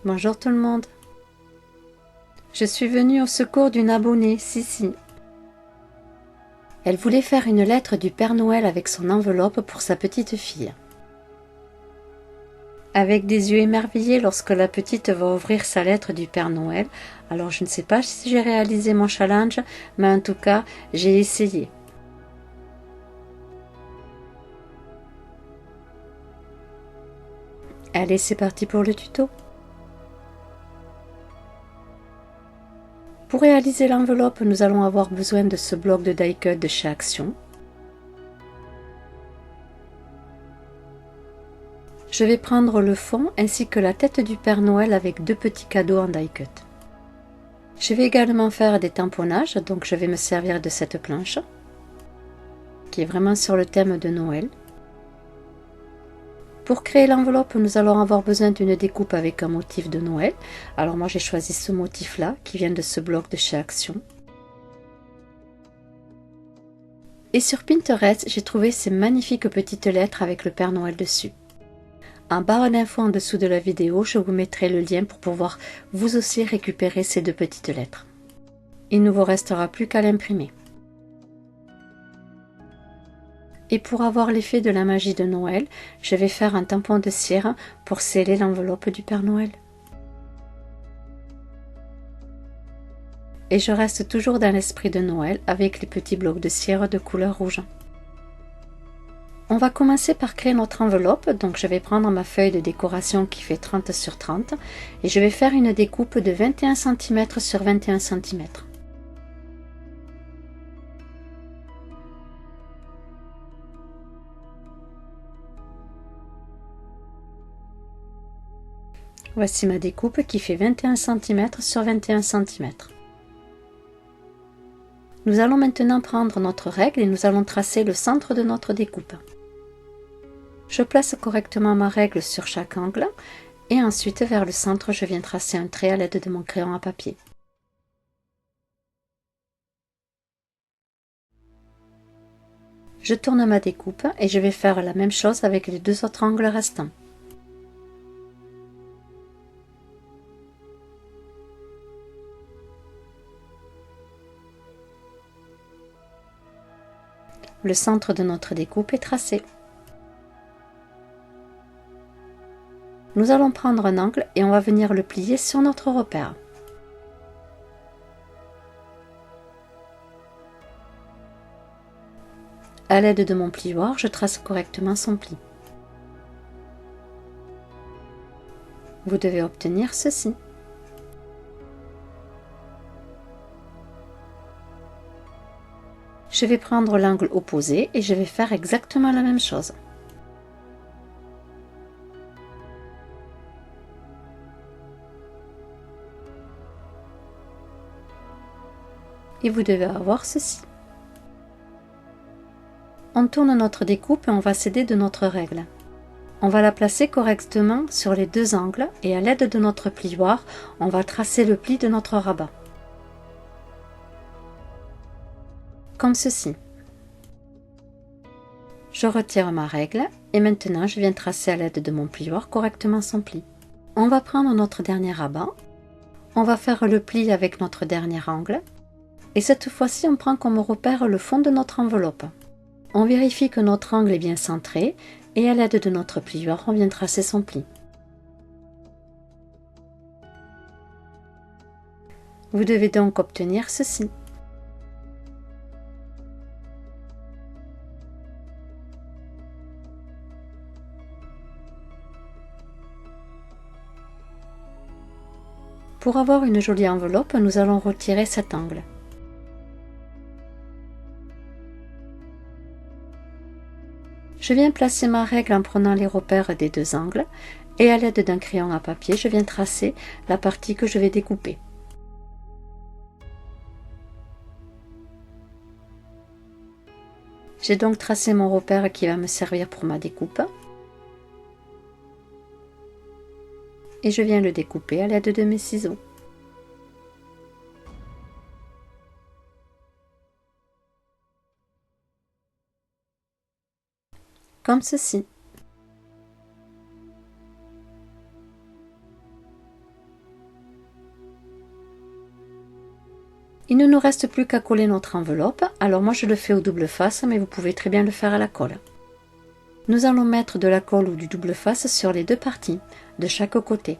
Bonjour tout le monde. Je suis venue au secours d'une abonnée, Sissi. Elle voulait faire une lettre du Père Noël avec son enveloppe pour sa petite fille. Avec des yeux émerveillés lorsque la petite va ouvrir sa lettre du Père Noël. Alors je ne sais pas si j'ai réalisé mon challenge, mais en tout cas, j'ai essayé. Allez, c'est parti pour le tuto. Pour réaliser l'enveloppe, nous allons avoir besoin de ce bloc de die-cut de chez Action. Je vais prendre le fond ainsi que la tête du Père Noël avec deux petits cadeaux en die-cut. Je vais également faire des tamponnages, donc je vais me servir de cette planche qui est vraiment sur le thème de Noël. Pour créer l'enveloppe, nous allons avoir besoin d'une découpe avec un motif de Noël. Alors moi j'ai choisi ce motif-là qui vient de ce bloc de chez Action. Et sur Pinterest, j'ai trouvé ces magnifiques petites lettres avec le Père Noël dessus. En barre d'infos en dessous de la vidéo, je vous mettrai le lien pour pouvoir vous aussi récupérer ces deux petites lettres. Il ne vous restera plus qu'à l'imprimer. Et pour avoir l'effet de la magie de Noël, je vais faire un tampon de cire pour sceller l'enveloppe du Père Noël. Et je reste toujours dans l'esprit de Noël avec les petits blocs de cire de couleur rouge. On va commencer par créer notre enveloppe, donc je vais prendre ma feuille de décoration qui fait 30 sur 30 et je vais faire une découpe de 21 cm sur 21 cm. Voici ma découpe qui fait 21 cm sur 21 cm. Nous allons maintenant prendre notre règle et nous allons tracer le centre de notre découpe. Je place correctement ma règle sur chaque angle et ensuite vers le centre je viens tracer un trait à l'aide de mon crayon à papier. Je tourne ma découpe et je vais faire la même chose avec les deux autres angles restants. Le centre de notre découpe est tracé. Nous allons prendre un angle et on va venir le plier sur notre repère. À l'aide de mon plioir, je trace correctement son pli. Vous devez obtenir ceci. Je vais prendre l'angle opposé et je vais faire exactement la même chose. Et vous devez avoir ceci. On tourne notre découpe et on va s'aider de notre règle. On va la placer correctement sur les deux angles et à l'aide de notre plioir, on va tracer le pli de notre rabat. Comme ceci. Je retire ma règle et maintenant je viens tracer à l'aide de mon plioir correctement son pli. On va prendre notre dernier rabat, on va faire le pli avec notre dernier angle et cette fois-ci on prend comme repère le fond de notre enveloppe. On vérifie que notre angle est bien centré et à l'aide de notre plioir on vient tracer son pli. Vous devez donc obtenir ceci. Pour avoir une jolie enveloppe, nous allons retirer cet angle. Je viens placer ma règle en prenant les repères des deux angles et à l'aide d'un crayon à papier, je viens tracer la partie que je vais découper. J'ai donc tracé mon repère qui va me servir pour ma découpe et je viens le découper à l'aide de mes ciseaux. Comme ceci. Il ne nous reste plus qu'à coller notre enveloppe, alors moi je le fais au double face, mais vous pouvez très bien le faire à la colle. Nous allons mettre de la colle ou du double face sur les deux parties, de chaque côté.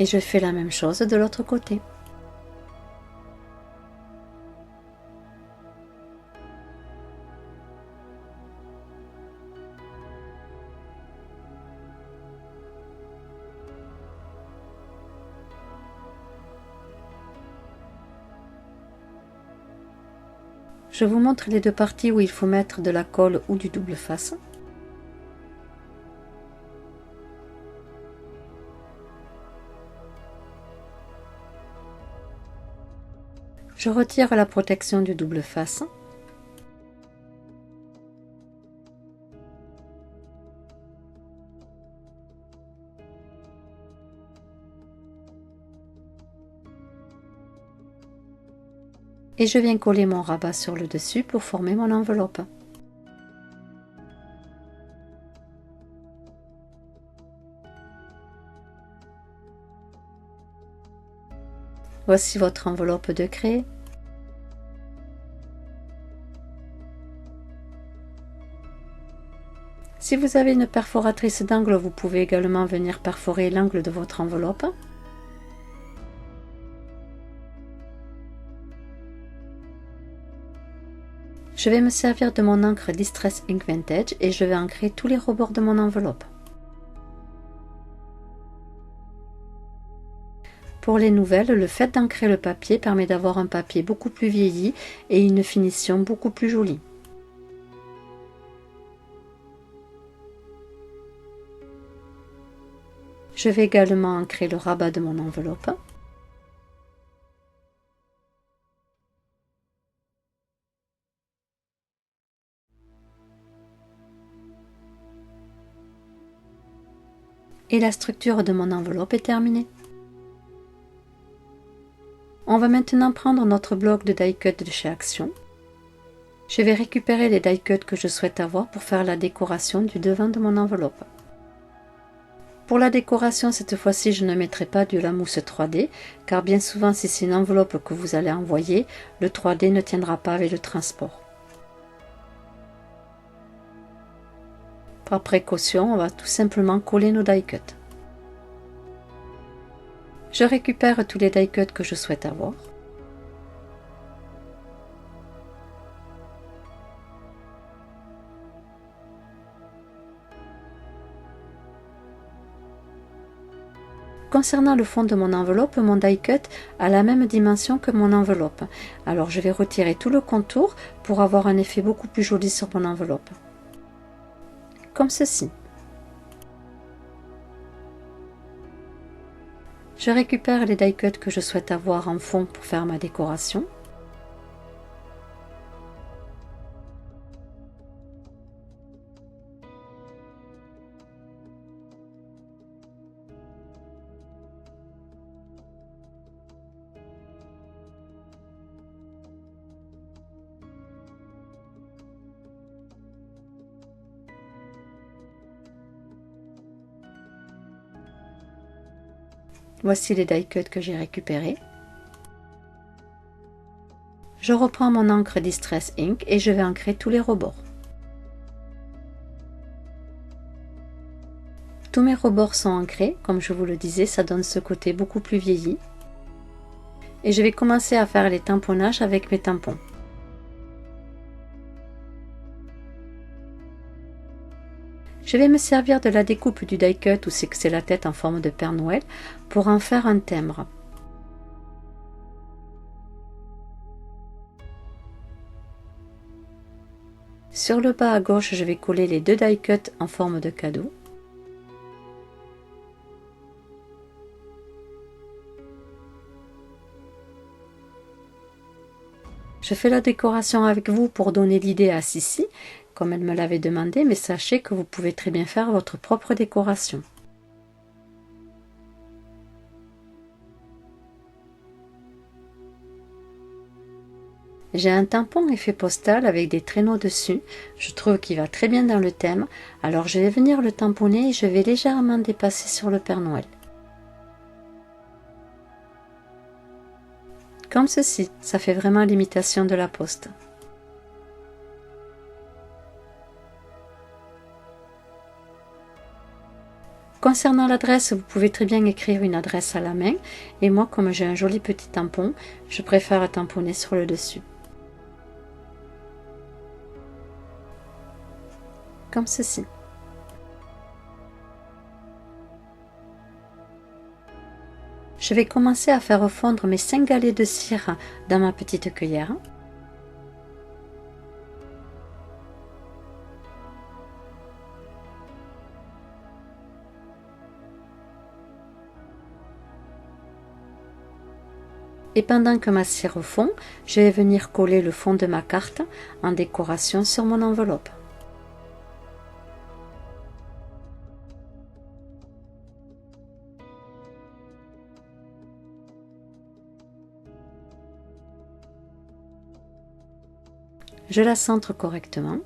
Et je fais la même chose de l'autre côté. Je vous montre les deux parties où il faut mettre de la colle ou du double face. Je retire la protection du double face. Et je viens coller mon rabat sur le dessus pour former mon enveloppe. Voici votre enveloppe de craie. Si vous avez une perforatrice d'angle, vous pouvez également venir perforer l'angle de votre enveloppe. Je vais me servir de mon encre Distress Ink Vintage et je vais ancrer tous les rebords de mon enveloppe. Pour les nouvelles, le fait d'ancrer le papier permet d'avoir un papier beaucoup plus vieilli et une finition beaucoup plus jolie. Je vais également ancrer le rabat de mon enveloppe. Et la structure de mon enveloppe est terminée. On va maintenant prendre notre bloc de die cut de chez Action. Je vais récupérer les die cuts que je souhaite avoir pour faire la décoration du devant de mon enveloppe. Pour la décoration, cette fois-ci, je ne mettrai pas de la mousse 3D, car bien souvent, si c'est une enveloppe que vous allez envoyer, le 3D ne tiendra pas avec le transport. Par précaution, on va tout simplement coller nos die cuts. Je récupère tous les die cuts que je souhaite avoir. Concernant le fond de mon enveloppe, mon die cut a la même dimension que mon enveloppe. Alors je vais retirer tout le contour pour avoir un effet beaucoup plus joli sur mon enveloppe. Comme ceci. Je récupère les die cuts que je souhaite avoir en fond pour faire ma décoration. Voici les die cuts que j'ai récupérés. Je reprends mon encre Distress Ink et je vais ancrer tous les rebords. Tous mes rebords sont ancrés, comme je vous le disais, ça donne ce côté beaucoup plus vieilli. Et je vais commencer à faire les tamponnages avec mes tampons. Je vais me servir de la découpe du die cut où c'est la tête en forme de Père Noël pour en faire un timbre. Sur le bas à gauche, je vais coller les deux die cuts en forme de cadeau. Je fais la décoration avec vous pour donner l'idée à Sissi, comme elle me l'avait demandé, mais sachez que vous pouvez très bien faire votre propre décoration. J'ai un tampon effet postal avec des traîneaux dessus, je trouve qu'il va très bien dans le thème, alors je vais venir le tamponner et je vais légèrement dépasser sur le Père Noël. Comme ceci, ça fait vraiment l'imitation de la poste. Concernant l'adresse, vous pouvez très bien écrire une adresse à la main, et moi comme j'ai un joli petit tampon, je préfère tamponner sur le dessus. Comme ceci. Je vais commencer à faire fondre mes 5 galets de cire dans ma petite cuillère. Et pendant que ma cire fond, je vais venir coller le fond de ma carte en décoration sur mon enveloppe. Je la centre correctement.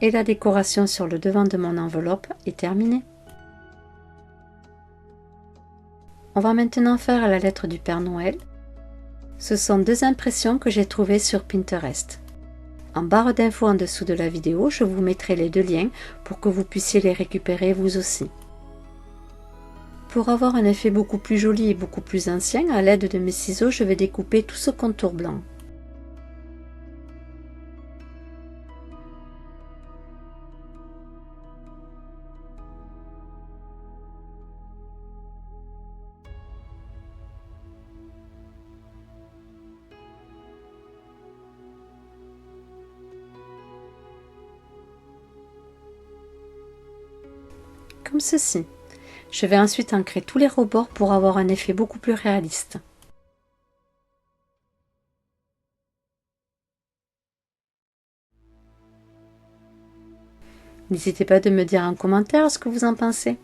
Et la décoration sur le devant de mon enveloppe est terminée. On va maintenant faire la lettre du Père Noël. Ce sont 2 impressions que j'ai trouvées sur Pinterest. En barre d'infos en dessous de la vidéo, je vous mettrai les 2 liens pour que vous puissiez les récupérer vous aussi. Pour avoir un effet beaucoup plus joli et beaucoup plus ancien, à l'aide de mes ciseaux, je vais découper tout ce contour blanc. Comme ceci. Je vais ensuite ancrer tous les rebords pour avoir un effet beaucoup plus réaliste. N'hésitez pas de me dire en commentaire ce que vous en pensez.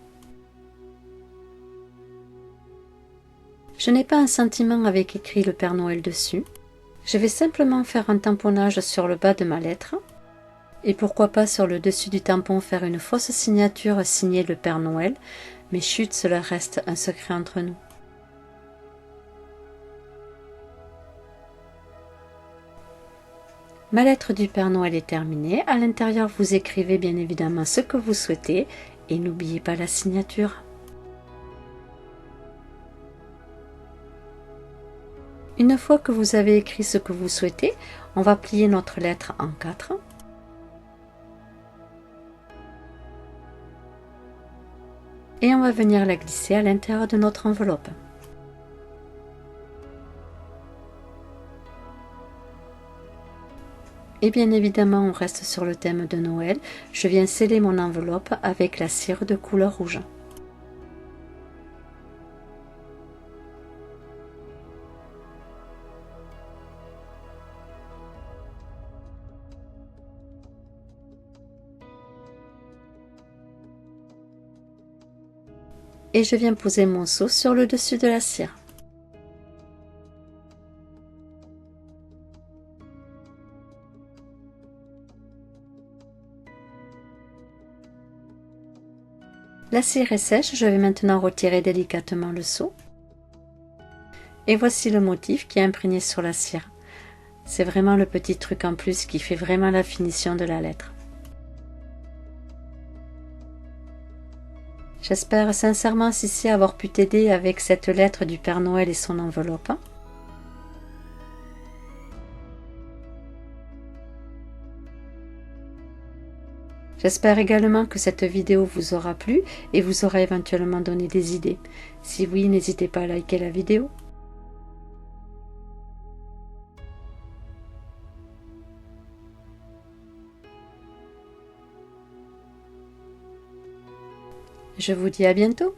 Je n'ai pas un sentiment avec écrit le Père Noël dessus. Je vais simplement faire un tamponnage sur le bas de ma lettre. Et pourquoi pas sur le dessus du tampon faire une fausse signature signée le Père Noël. Mais chut, cela reste un secret entre nous. Ma lettre du Père Noël est terminée. À l'intérieur, vous écrivez bien évidemment ce que vous souhaitez et n'oubliez pas la signature. Une fois que vous avez écrit ce que vous souhaitez, on va plier notre lettre en 4. Et on va venir la glisser à l'intérieur de notre enveloppe. Et bien évidemment, on reste sur le thème de Noël. Je viens sceller mon enveloppe avec la cire de couleur rouge. Et je viens poser mon seau sur le dessus de la cire. La cire est sèche, je vais maintenant retirer délicatement le seau. Et voici le motif qui est imprégné sur la cire. C'est vraiment le petit truc en plus qui fait vraiment la finition de la lettre. J'espère sincèrement, Sissi, avoir pu t'aider avec cette lettre du Père Noël et son enveloppe. J'espère également que cette vidéo vous aura plu et vous aura éventuellement donné des idées. Si oui, n'hésitez pas à liker la vidéo. Je vous dis à bientôt.